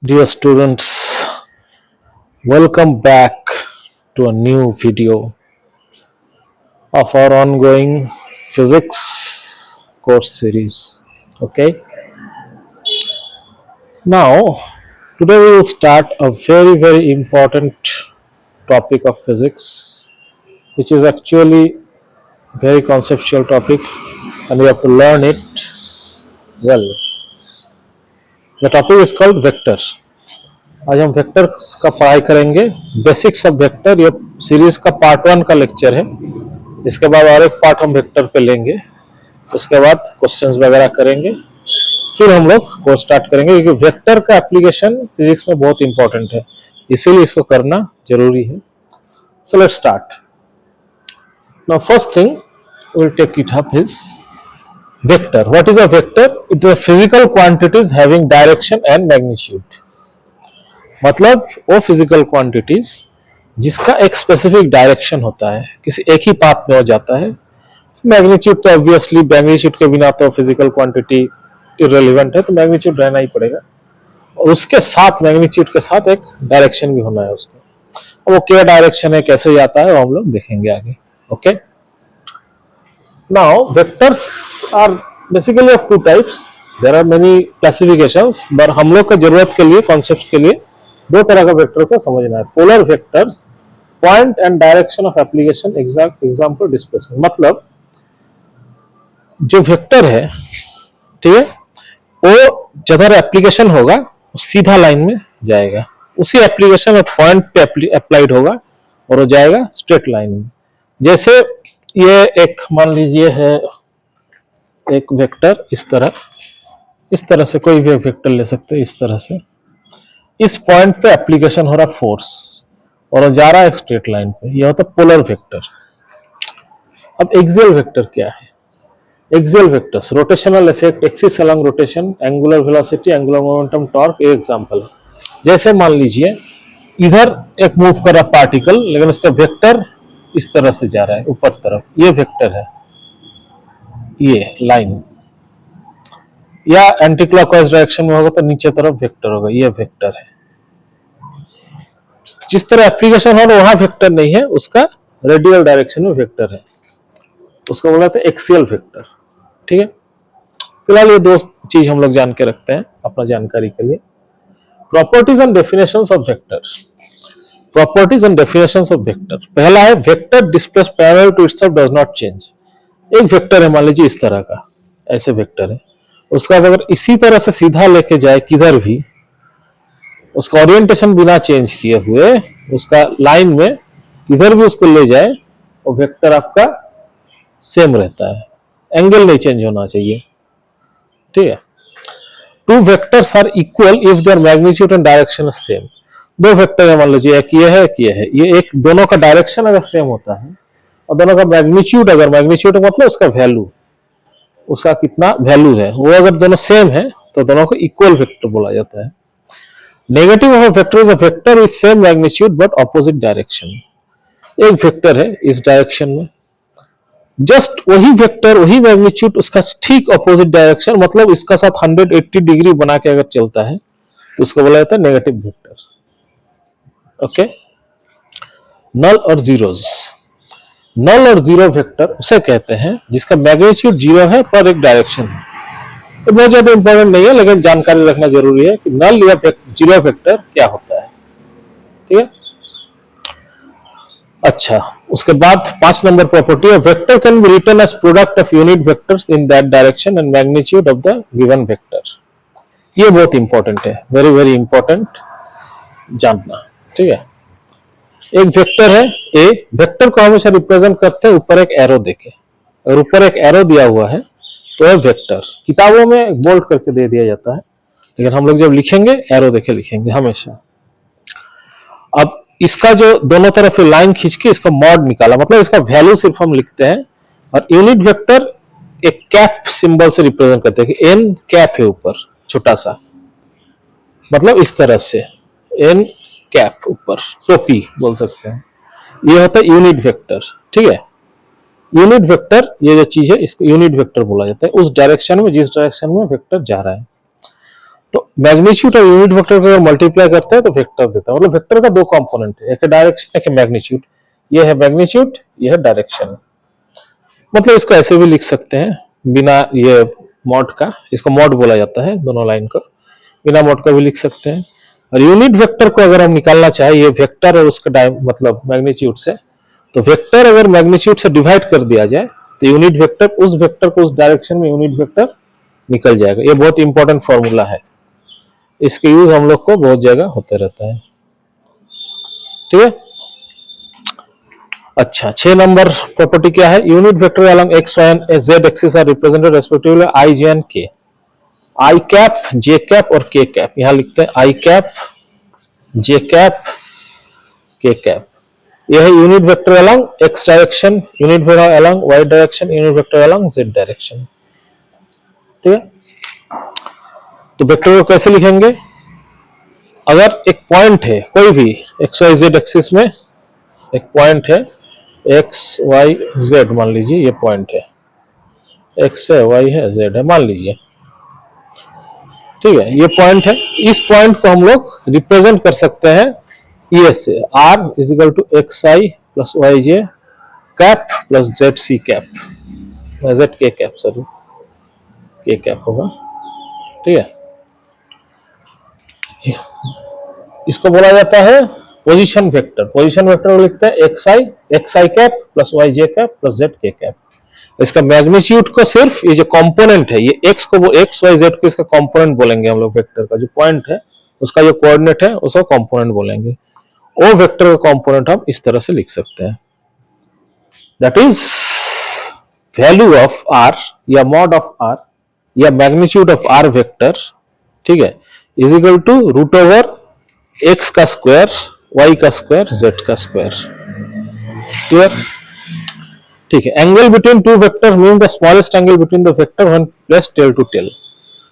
Dear students, welcome back to a new video of our ongoing physics course series. Okay, now today we will start a very important topic of physics, which is actually very conceptual topic, and we have to learn it well. The topic is called vector. आज हम vectors का पढ़ाई करेंगे, basics of vector. ये series का part 1 का lecture है। इसके बाद और एक पार्ट हम वेक्टर पे लेंगे, उसके बाद क्वेश्चंस वगैरह करेंगे, फिर हम लोग कोर्स स्टार्ट करेंगे, क्योंकि वेक्टर का एप्लीकेशन फिजिक्स में बहुत इंपॉर्टेंट है, इसीलिए इसको करना जरूरी है। So let's start. Now first thing we'll take it up is vector. What is a vector? It is a physical quantities having direction and magnitude. मतलब वो फिजिकल क्वांटिटीज जिसका एक स्पेसिफिक डायरेक्शन होता है, किसी एक ही पाथ में हो जाता है। मैग्नीट्यूड तो ऑब्वियसली मैग्नीट्यूड के बिना तो फिजिकल क्वांटिटी इररिलेवेंट है, तो मैग्नीट्यूड रहना ही पड़ेगा, और उसके साथ मैग्नीट्यूड के साथ एक डायरेक्शन भी होना है उसका। वो क्या डायरेक्शन है, कैसे जाता है, वो हम लोग देखेंगे आगे। Okay, now vectors are basically of two types. There are many classifications, पर हम लोग का जरूरत के लिए, कॉन्सेप्ट के लिए दो तरह का वेक्टर को समझना है। Polar vectors, point and direction of application, example displacement. मतलब जो वेक्टर है, ठीक है, वो जिधर एप्लीकेशन होगा वो सीधा लाइन में जाएगा, उसी एप्लीकेशन में पॉइंट पे अप्लाइड होगा और वो जाएगा स्ट्रेट लाइन में। जैसे ये एक मान लीजिए है एक वेक्टर, इस तरह से कोई भी वेक्टर ले सकते हैं। इस तरह से इस पॉइंट पे एप्लीकेशन हो रहा फोर्स और वो जा रहा है एक स्ट्रेट लाइन पे, यह होता है पोलर वेक्टर। अब एक्सियल वेक्टर क्या है? Axial vectors, rotational effect, axis along rotation, angular velocity, angular momentum, torque, ये एग्जांपल है। जैसे मान लीजिए इधर एक मूव कर रहा पार्टिकल, लेकिन उसका वेक्टर इस तरह से जा रहा है ऊपर तरफ, ये वेक्टर है, ये लाइन। या एंटी क्लॉकवाइज डायरेक्शन में होगा तो नीचे तरफ वेक्टर होगा, ये वेक्टर है। जिस तरह एप्लीकेशन हो रहा वहां वेक्टर नहीं है, उसका रेडियल डायरेक्शन में वेक्टर है, उसको बोला था एक्सियल वेक्टर। ठीक है, फिलहाल ये दो चीज हम लोग जान के रखते हैं अपना जानकारी के लिए। Properties and definitions of vector. Properties and definitions of vector. पहला है vector displaced parallel to itself does not change. एक वेक्टर है, मान लीजिए इस तरह का, ऐसे वेक्टर है, उसका अगर इसी तरह से सीधा लेके जाए किधर भी, उसका ओरिएंटेशन बिना चेंज किए हुए, उसका लाइन में किधर भी उसको ले जाए, वो वेक्टर आपका सेम रहता है, एंगल नहीं चेंज होना चाहिए। ठीक है, two vectors are equal if their magnitude and direction is same. दो वेक्टर है, मान लीजिए एक ये है, एक ये है, ये एक दोनों का डायरेक्शन अगर सेम होता है और दोनों का मैग्नीट्यूड, अगर मैग्नीट्यूड मतलब उसका वैल्यू, उसका कितना वैल्यू है, वो अगर दोनों सेम है तो दोनों को इक्वल वेक्टर बोला जाता है। Negative of vector is a vector with same magnitude but opposite direction. एक वेक्टर है इस डायरेक्शन में, जस्ट वही वेक्टर वही मैग्नीट्यूड, उसका ठीक ऑपोजिट डायरेक्शन, मतलब इसका साथ 180 डिग्री बना के अगर चलता है तो उसको बोला जाता है नेगेटिव वेक्टर। ओके, नल और जीरोस। नल और जीरो वेक्टर उसे कहते हैं जिसका मैग्नीट्यूड जीरो है पर एक डायरेक्शन है। तो बहुत ज्यादा इंपॉर्टेंट नहीं है, लेकिन जानकारी रखना जरूरी है कि नल या जीरो वेक्टर क्या होता है। ठीक है, अच्छा, उसके बाद 5 नंबर प्रॉपर्टी है vector can be written as product of unit vectors in that direction and magnitude of the given vector. ये बहुत इंपॉर्टेंट है, वेरी इंपॉर्टेंट जानना। ठीक है, एक वेक्टर है ए, वेक्टर को हमेशा रिप्रेजेंट करते हैं ऊपर एक एरो देके, अगर ऊपर एक एरो दिया हुआ है तो है वेक्टर। किताबों में बोल्ड करके दे दिया जाता है, लेकिन हम लोग जब लिखेंगे एरो देके लिखेंगे हमेशा। अब इसका जो दोनों तरफ लाइन खींच के इसका मॉड निकाला, मतलब इसका वैल्यू सिर्फ हम लिखते हैं, और यूनिट वेक्टर एक कैप सिंबल से रिप्रेजेंट करते हैं कि एन कैप है ऊपर छोटा सा, मतलब इस तरह से एन कैप ऊपर, टोपी बोल सकते हैं, ये होता है यूनिट वेक्टर। ठीक है, यूनिट वेक्टर ये जो चीज है इसको यूनिट वेक्टर बोला जाता है, उस डायरेक्शन में जिस डायरेक्शन में वेक्टर जा रहा है। तो मैग्नीट्यूड और यूनिट वेक्टर को अगर मल्टीप्लाई करते हैं तो वेक्टर देता है। मतलब वेक्टर का दो कंपोनेंट है, एक है डायरेक्शन, एक है मैग्नीट्यूड। ये है मैग्नीट्यूड, ये है डायरेक्शन। मतलब इसको ऐसे भी लिख सकते हैं बिना ये मॉड का, इसको मॉड बोला जाता है दोनों लाइन को, बिना मॉड का भी लिख सकते हैं। और यूनिट वेक्टर को अगर हम निकालना चाहें, ये वेक्टर और उसका मतलब मैग्नीट्यूड से, तो वेक्टर अगर मैग्नीट्यूड से डिवाइड कर दिया जाए तो यूनिट वेक्टर को उस डायरेक्शन में यूनिट वेक्टर निकल जाएगा। ये बहुत इंपॉर्टेंट फॉर्मूला है, इसके यूज हम लोग को बहुत जगह होते रहता है। ठीक है। अच्छा, 6 नंबर प्रॉपर्टी क्या है? Unit vector along x y and z axis are represented respectively i j and k. I cap, j cap और के कैप। यहां लिखते हैं i cap, j cap, k cap. यह है unit vector along x direction, unit vector along y direction, unit vector along z direction. ठीक है। तो वेक्टर को कैसे लिखेंगे? अगर एक पॉइंट है कोई भी एक्स वाई जेड एक्सिस में, एक पॉइंट है एक्स वाई जेड, मान लीजिए ये पॉइंट है, एक्स है, वाई है, जेड है, मान लीजिए। ठीक है, ये पॉइंट है। इस पॉइंट को हम लोग रिप्रेजेंट कर सकते हैं ये से, r is equal to x i plus y j cap plus z c cap, z k cap, sorry k cap होगा। ठीक है, इसको बोला जाता है पोजीशन वेक्टर। पोजीशन वेक्टर को लिखते हैं एक्स आई cap plus y j cap plus Z k cap. इसका मैग्नीट्यूड को सिर्फ ये जो कंपोनेंट है, ये एक्स को, वो एक्स वाई जेड को इसका कंपोनेंट बोलेंगे हम लोग। वेक्टर का जो पॉइंट है उसका जो कोऑर्डिनेट है उसको कंपोनेंट बोलेंगे। वो वेक्टर का कंपोनेंट हम इस तरह से लिख सकते हैं, that is value of r या मॉड ऑफ आर या मैग्नीट्यूड ऑफ आर वेक्टर, ठीक है, is equal to root over x का स्क्वायर, वाई का स्क्वायर, जेड का स्क्वायर। क्लियर? ठीक है। Angle between two vector mean the smallest angle between the vector when placed tail to tail.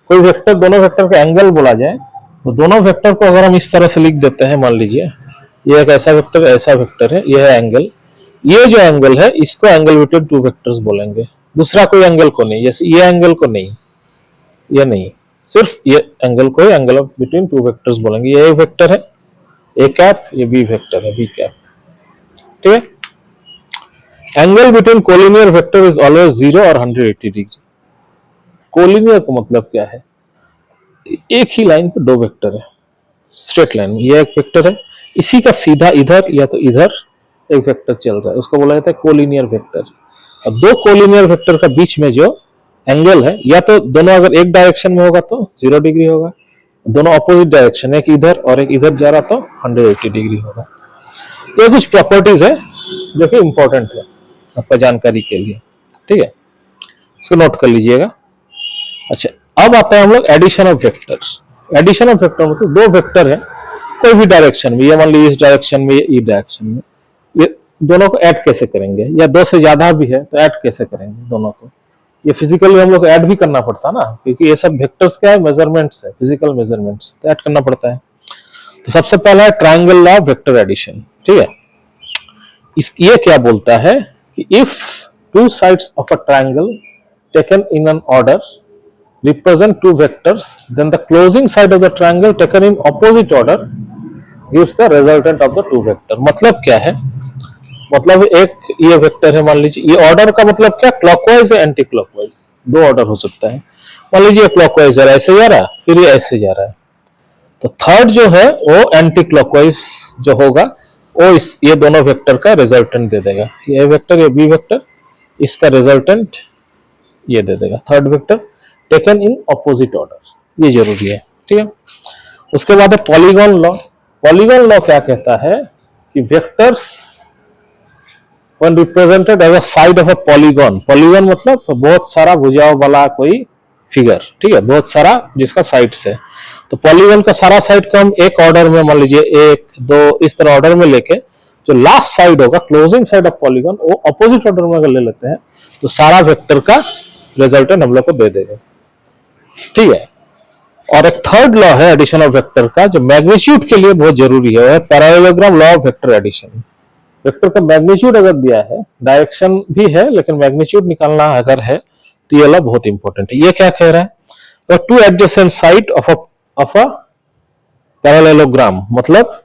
कोई vector, दोनों vector का एंगल बोला जाए तो दोनों वेक्टर को अगर हम इस तरह से लिख देते हैं, मान लीजिए ये एक ऐसा वेक्टर है, ये है एंगल, ये जो एंगल है इसको एंगल बिटवीन टू वेक्टर्स बोलेंगे। दूसरा कोई एंगल को नहीं, जैसे ये एंगल को नहीं, ये नहीं, सिर्फ ये एंगल को ही angle of between two vectors बोलेंगे। ये वेक्टर है ए कैप, ये बी वेक्टर है बी कैप। ठीक है। Angle between collinear vector is always 0 और 180 डिग्री। कोलिनियर का मतलब क्या है? एक ही लाइन पे दो वेक्टर है, स्ट्रेट लाइन में। ये एक वेक्टर है, इसी का सीधा इधर या तो इधर एक वेक्टर चल रहा है, उसको बोला जाता है कोलिनियर वेक्टर। अब दो कोलिनियर वेक्टर का बीच में जो एंगल है, या तो दोनों अगर एक डायरेक्शन में होगा तो 0 डिग्री होगा, दोनों अपोजिट डायरेक्शन, एक इधर और एक इधर जा रहा तो 180 डिग्री होगा। ये कुछ प्रॉपर्टीज है जो कि इंपॉर्टेंट है आपका जानकारी के लिए। ठीक है, इसको नोट कर लीजिएगा। अच्छा, अब आता है हम लोग addition of vectors. Addition of vector मतलब दो वेक्टर है कोई भी डायरेक्शन में, ये मान लीजिए इस डायरेक्शन में, ये डायरेक्शन में, ये दोनों को ऐड कैसे करेंगे, या दो से ज्यादा भी है तो ऐड कैसे करेंगे दोनों को। ये फिजिकली हम लोग ऐड भी करना पड़ता ना, क्योंकि ये सब वेक्टर्स क्या है, मेजरमेंट्स है, फिजिकल मेजरमेंट्स, तो ऐड करना पड़ता है। तो सबसे पहला है triangle law of vector addition. ठीक है, ये क्या बोलता है कि if two sides of a triangle taken in an order represent two vectors, then the closing side of the triangle taken in opposite order gives the resultant of the two vector। मतलब क्या है? मतलब एक ये vector है, मान लीजिए, ये ऑर्डर का मतलब क्या, क्लॉकवाइज या एंटी क्लॉकवाइज, दो ऑर्डर हो सकता है। मान लीजिए क्लॉकवाइज जा रहा है, ऐसे जा रहा है, फिर ये ऐसे जा रहा है, तो थर्ड जो है वो एंटी क्लॉकवाइज जो होगा वो ये दोनों वेक्टर का रिजल्टेंट दे देगा। ये वेक्टर, ये बी वेक्टर, इसका रिजल्टेंट ये दे देगा, third vector taken in opposite order, ये जरूरी है। ठीक है। उसके बाद है पॉलीगॉन लॉ। पॉलीगॉन लॉ क्या कहता है कि vectors when represented as a side of a polygon, polygon मतलब बहुत सारा भुजाओं वाला कोई फिगर, ठीक है, बहुत सारा जिसका साइड्स है, तो पॉलीगॉन का सारा साइड को हम एक ऑर्डर में, मान लीजिए 1 2 इस तरह ऑर्डर में लेके, जो लास्ट साइड होगा क्लोजिंग साइड ऑफ पॉलीगॉन वो अपोजिट ऑर्डर में अगर ले लेते हैं तो सारा वेक्टर का रिजल्टेंट हम लोग को दे देगा। ठीक है। और एक थर्ड लॉ है एडिशन ऑफ वेक्टर का, जो मैग्नीट्यूड के लिए बहुत जरूरी है, वो है parallelogram law of vector addition. Vector का मैग्नीट्यूड अगर दिया है, डायरेक्शन भी है लेकिन मैग्नीट्यूड निकालना अगर है तो ये लॉ बहुत इंपॉर्टेंट है। ये क्या कह रहा है? Two adjacent side of a of a parallelogram, मतलब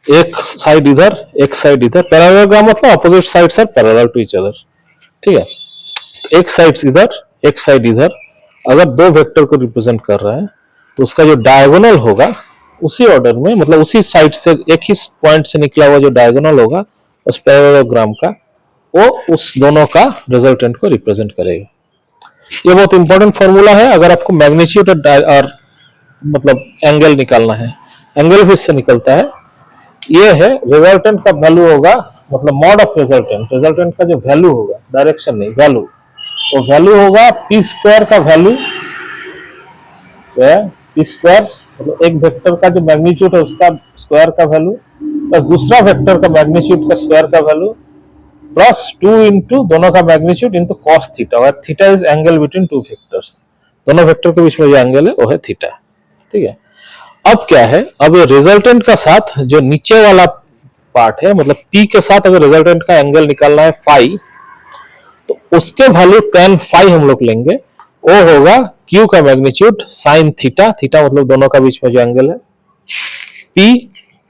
एक साइड इधर एक साइड इधर, पैरेललोग्राम मतलब opposite sides are parallel to each other, ठीक है। एक साइड इधर एक साइड इधर, अगर दो वेक्टर को रिप्रेजेंट कर रहा है तो उसका जो डायगोनल होगा उसी ऑर्डर में, मतलब उसी साइड से एक ही पॉइंट से निकला हुआ जो डायगोनल होगा उस पैरेललोग्राम का, वो उस दोनों का रिजल्टेंट को रिप्रेजेंट करेगा। ये बहुत इंपॉर्टेंट फॉर्मूला है अगर आपको मैग्नीट्यूड और मतलब एंगल निकालना है, एंगल भी इससे निकलता है। ये है रिजल्टेंट का वैल्यू होगा, मतलब मॉड ऑफ रिजल्टेंट, रिजल्टेंट का जो वैल्यू होगा, डायरेक्शन नहीं वैल्यू, तो वैल्यू होगा पी स्क्वायर का वैल्यू, पी स्क्वायर मतलब एक वेक्टर का जो मैग्नीट्यूड है उसका स्क्वायर का वैल्यू प्लस दूसरा वेक्टर का मैग्नीट्यूड का स्क्वायर का वैल्यू प्लस 2 इंटू दोनों का मैग्नीट्यूड इंटू कॉस थीटा, और theta is angle between two vectors, दोनों वेक्टर के बीच में जो एंगल है वो है थीटा, ठीक है। अब क्या है, अब ये रिजल्टेंट का साथ जो नीचे वाला पार्ट है, मतलब P के साथ अगर रिजल्टेंट का एंगल निकालना है फाई, तो उसके वैल्यू tan फाई हम लोग लेंगे, वो होगा Q का मैग्नीट्यूड साइन थीटा, थीटा मतलब दोनों का बीच में जो एंगल है, P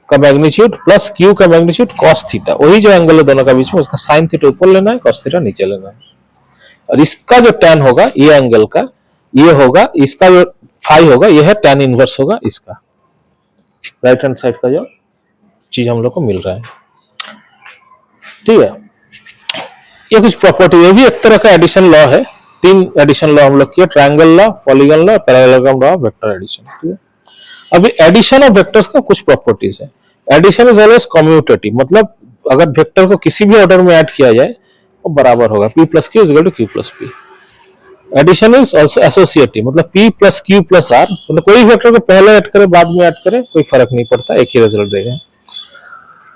का मैग्नीट्यूड प्लस Q का मैग्नीट्यूड cos थीटा, वही जो एंगल है दोनों का बीच में, उसका साइन थीटा ऊपर लेना है, cos थीटा नीचे लेना है। और इसका जो tan होगा ये एंगल का, ये होगा इसका जो फाई होगा, ये है tan इनवर्स होगा इसका, राइट हैंड साइड का जो चीज हम लोग को मिल रहा है, ठीक है। ये कुछ प्रॉपर्टी, ये भी एक तरह का एडिशन लॉ है, तीन एडिशन लॉ हम लोग किए, triangle law, polygon law, parallelogram law, vector addition, ठीक है। अभी एडिशन ऑफ वेक्टर्स का कुछ प्रॉपर्टीज है। एडिशन इज ऑलवेज कम्यूटेटिव, मतलब अगर वेक्टर को किसी भी ऑर्डर में ऐड किया जाए वो बराबर होगा, p plus q is equal to q plus p। Addition is also associative, मतलब p plus q plus r, मतलब कोई वेक्टर को पहले ऐड करे बाद में ऐड करे कोई फर्क नहीं पड़ता, एक ही रिजल्ट देगा।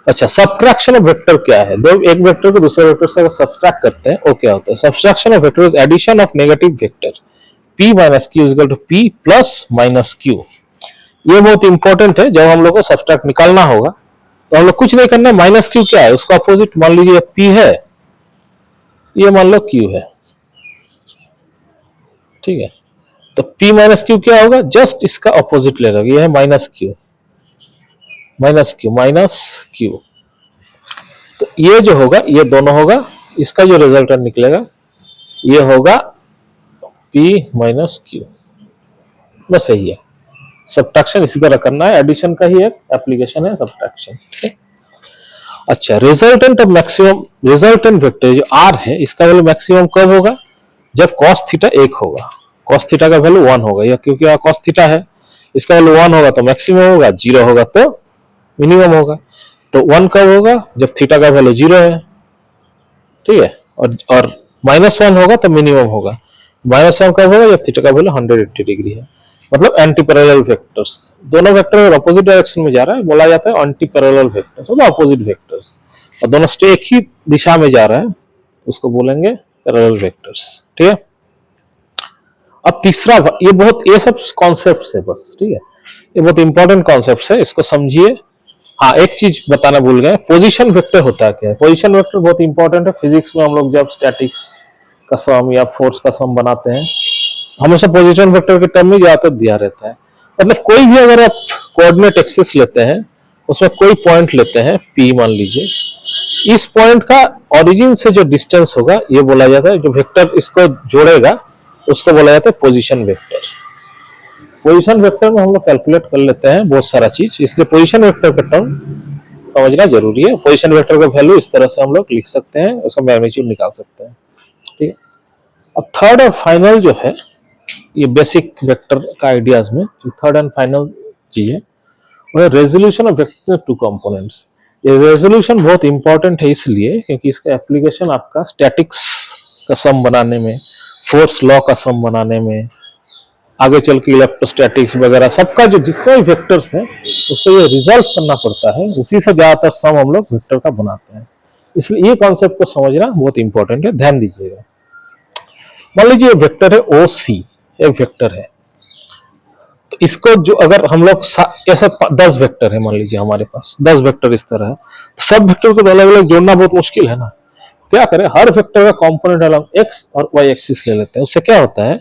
अच्छा, सब्ट्रैक्शन ऑफ वेक्टर क्या है, दो एक वेक्टर को दूसरे वेक्टर से अगर सब्ट्रैक्ट करते हैं वो क्या होता है। Subtraction of vector is addition of negative vector, p minus q is equal to p plus minus q. ये बहुत इंपॉर्टेंट है, जब हम लोग को सब्ट्रैक्ट निकालना होगा तो हम लोग कुछ नहीं करना, माइनस क्यू क्या है उसका अपोजिट, मान लीजिए p है, ये मान लो q है, ठीक है। तो p माइनस क्यू क्या होगा, जस्ट इसका अपोजिट ले रहा, ये है minus Q, minus Q minus Q, तो ये जो होगा ये दोनों होगा, इसका जो रिजल्टेंट निकलेगा ये होगा p माइनस क्यू, बस यही है। सब्ट्रैक्शन इसी तरह करना है, एडिशन का ही एक एप्लीकेशन है सब्ट्रैक्शन, ठीक। अच्छा, resultant of maximum, resultant vector जो r है इसका वैल्यू मैक्सिमम कब होगा, जब cos थीटा 1 होगा, cos थीटा का वैल्यू 1 होगा, या क्योंकि यहाँ cos थीटा है इसका वैल्यू 1 होगा तो मैक्सिमम होगा, 0 होगा तो मिनिमम होगा। तो 1 कब होगा, जब थीटा का वैल्यू 0 है, ठीक है, और -1 होगा तो मिनिमम होगा, -1 कब होगा, जब थीटा का वैल्यू 180 डिग्री है, मतलब एंटी पैरेलल वेक्टर्स, दोनों वेक्टर अगर अपोजिट डायरेक्शन में जा रहा है बोला जाता है एंटी पैरेलल वेक्टर्स, मतलब अपोजिट वेक्टर्स, और दोनों एक ही दिशा में जा रहा है उसको बोलेंगे पैरेलल वेक्टर्स, ठीक है। अब तीसरा, ये बहुत, ये सब कॉन्सेप्ट्स है बस, ठीक है, ये बहुत इंपॉर्टेंट कॉन्सेप्ट्स है, इसको समझिए। हाँ, एक चीज बताना भूल गए, पोजीशन वेक्टर होता है क्या है। पोजीशन वेक्टर बहुत इंपॉर्टेंट है, फिजिक्स में हम लोग जब स्टैटिक्स का सम या फोर्स का सम बनाते हैं हमेशा पोजीशन वेक्टर के टर्म में ज्यादातर दिया रहता है। मतलब कोई भी अगर आप कोऑर्डिनेट एक्सिस लेते हैं उसमें कोई पॉइंट लेते हैं P मान लीजिए, इस पॉइंट का ओरिजिन से जो डिस्टेंस होगा ये बोला जाता है, जो वेक्टर इसको जोड़ेगा उसको बोला जाता है पोजीशन वेक्टर। पोजीशन वेक्टर में हम लोग कैलकुलेट कर लेते हैं बहुत सारा चीज, इसलिए पोजीशन वेक्टर का टर्म समझना जरूरी है। पोजीशन वेक्टर का वैल्यू इस तरह से हम लोग लिख सकते हैं, उसका मैग्नीट्यूड निकाल सकते हैं, ठीक है। अब थर्ड और फाइनल जो है, ये बेसिक वेक्टर का आइडियाज में जो थर्ड एंड फाइनल चीज है वो है resolution of vector two components. ये रेजोल्यूशन बहुत इंपॉर्टेंट है इसलिए क्योंकि इसका एप्लीकेशन आपका स्टैटिक्स का सम बनाने में, फोर्स लॉ का सम बनाने में, आगे चल के इलेक्ट्रोस्टैटिक्स वगैरह सबका जो जितने भी वेक्टर्स हैं उसको ये रिजॉल्व करना पड़ता है, उसी से ज्यादातर सम हम लोग वेक्टर का बनाते हैं। इसलिए ये कॉन्सेप्ट को समझना बहुत इंपॉर्टेंट है, ध्यान दीजिएगा। मान लीजिए वेक्टर है OC, एक वेक्टर है, तो इसको जो अगर हम लोग ऐसा 10 वेक्टर है, मान लीजिए हमारे पास 10 वेक्टर इस तरह है, तो सब वेक्टर को अलग अलग जोड़ना बहुत मुश्किल है ना। क्या करें, हर वेक्टर का कंपोनेंट अलग x और y एक्सिस ले लेते हैं, उससे क्या होता है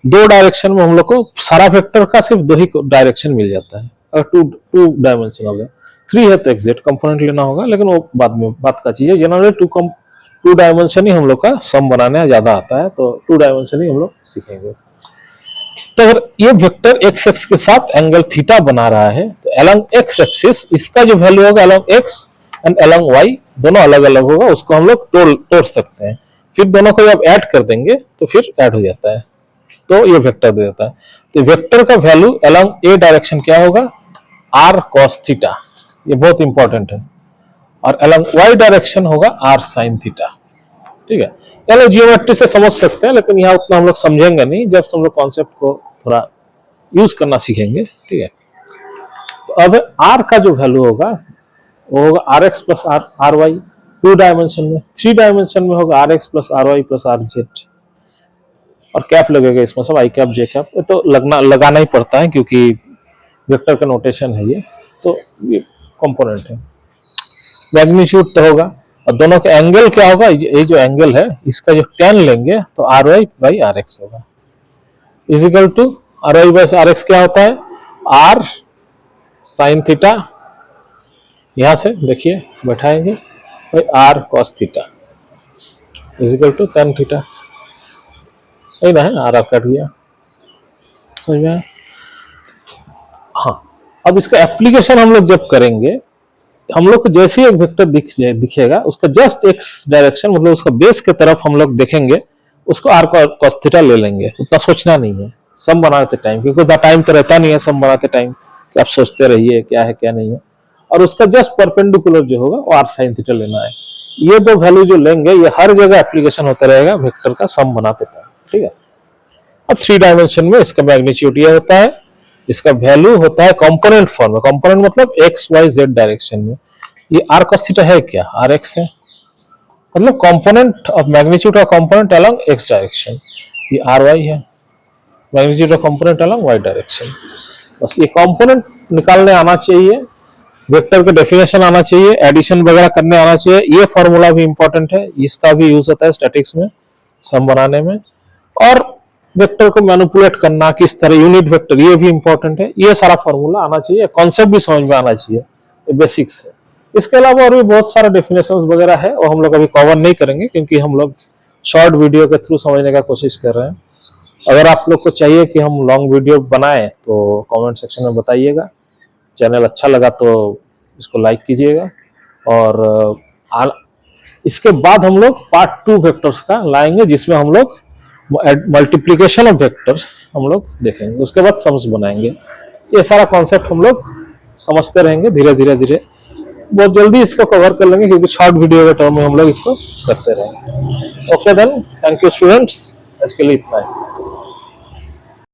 दो डायरेक्शन में हम लोग को सारा वेक्टर का सिर्फ दो ही डायरेक्शन मिल जाता है, अगर टू डायमेंशनल है। 3 है तो एग्जैक्ट कंपोनेंट लेना होगा, लेकिन वो बाद में बात का चीज है। जनरली टू डायमेंशन ही हम लोग का सम बनाने ज्यादा आता है, तो 2 डायमेंशन ही हम लोग सीखेंगे। तो अगर ये वेक्टर एक्स एक्स के साथ एंगल थीटा बना रहा है, तो अलोंग एक्स एक्सिस इसका जो वैल्यू होगा along x and along y दोनों अलग अलग होगा, उसको हम लोग तोड़ सकते हैं। फिर दोनों को जब ऐड कर देंगे तो फिर ऐड हो जाता है, तो ये वेक्टर दे देता है। तो वेक्टर का वैल्यू अलोंग ए डायरेक्शन क्या होगा, आर कॉस थीटा, ये बहुत इंपॉर्टेंट है। और अलोंग वाई डायरेक्शन होगा आर साइन थीटा। ठीक है, चलो जियोमेट्री से समझ सकते हैं, लेकिन यहाँ उतना हम लोग समझेंगे नहीं, जस्ट हम लोग कॉन्सेप्ट को थोड़ा यूज करना सीखेंगे। ठीक है, तो अब आर का जो वैल्यू होगा वो होगा r x plus r y 2 dimension में। 3 डायमेंशन में होगा r x plus r y plus r z, और कैप लगेगा इसमें सब, आई कैप जे कैप, तो लगाना ही पड़ता है क्योंकि वेक्टर का नोटेशन है ये, तो ये कंपोनेंट है। मैग्नीट्यूड तो होगा, और दोनों का एंगल क्या होगा, ये जो एंगल है इसका जो tan लेंगे तो R Y by R X होगा, equal to R Y by R X क्या होता है, आर साइन थीटा, यहां से देखिए बैठाएंगे भाई r cos theta is equal to tan theta, सही ना है, आर कट गया, समझ में। हाँ, अब इसका एप्लीकेशन हम लोग जब करेंगे, हम लोग को जैसे ही एक वेक्टर दिखेगा उसका जस्ट एक्स डायरेक्शन, मतलब उसका बेस के तरफ हम लोग देखेंगे, उसको आर कॉस थीटा ले लेंगे, उतना सोचना नहीं है सम बनाते टाइम, क्योंकि उतना टाइम तो रहता नहीं है सम बनाते टाइम कि आप सोचते रहिए क्या है क्या नहीं है। और उसका जस्ट परपेंडिकुलर जो होगा वो आर साइन थीटा लेना है। ये दो वैल्यू जो लेंगे ये हर जगह एप्लीकेशन होता रहेगा वेक्टर का सम बनाते टाइम। ठीक है, अब 3 डायमेंशन में इसका मैग्नीट्यूड ये होता है, इसका वैल्यू होता है कंपोनेंट फॉर्म में, कंपोनेंट मतलब एक्स वाई जेड डायरेक्शन में। ये आर कॉस थीटा है क्या, आर एक्स है, मतलब component of magnitude of component along x direction. ये आर वाई है, magnitude of component along y direction. बस ये कंपोनेंट निकालने आना चाहिए, वेक्टर का डेफिनेशन आना चाहिए, एडिशन वगैरह करने आना चाहिए। ये फॉर्मूला भी इंपॉर्टेंट है, इसका भी यूज होता है स्टैटिक्स में सम बनाने में। और वेक्टर को मैनिपुलेट करना किस तरह, यूनिट वेक्टर, ये भी इंपॉर्टेंट है। ये सारा फॉर्मूला आना चाहिए, कॉन्सेप्ट भी समझ में आना चाहिए, ये बेसिक्स है। इसके अलावा और भी बहुत सारा डेफिनेशंस वगैरह है, और हम लोग अभी कवर नहीं करेंगे क्योंकि हम लोग शॉर्ट वीडियो के थ्रू समझने का कोशिश कर रहे हैं। अगर आप लोग को चाहिए कि हम लॉन्ग वीडियो बनाएं तो कमेंट सेक्शन में बताइएगा। चैनल अच्छा लगा तो इसको लाइक कीजिएगा, और इसके बाद हम लोग पार्ट 2 वेक्टर्स का लाएंगे, जिसमें हम लोग मल्टीप्लिकेशन ऑफ वेक्टर्स हम लोग देखेंगे, उसके बाद सम्स बनाएंगे। ये सारा कॉन्सेप्ट हम लोग समझते रहेंगे धीरे धीरे धीरे, बहुत जल्दी इसको कवर कर लेंगे क्योंकि शॉर्ट वीडियो के टर्म में हम लोग इसको करते रहेंगे। Okay then, thank you students, आज के लिए इतना है।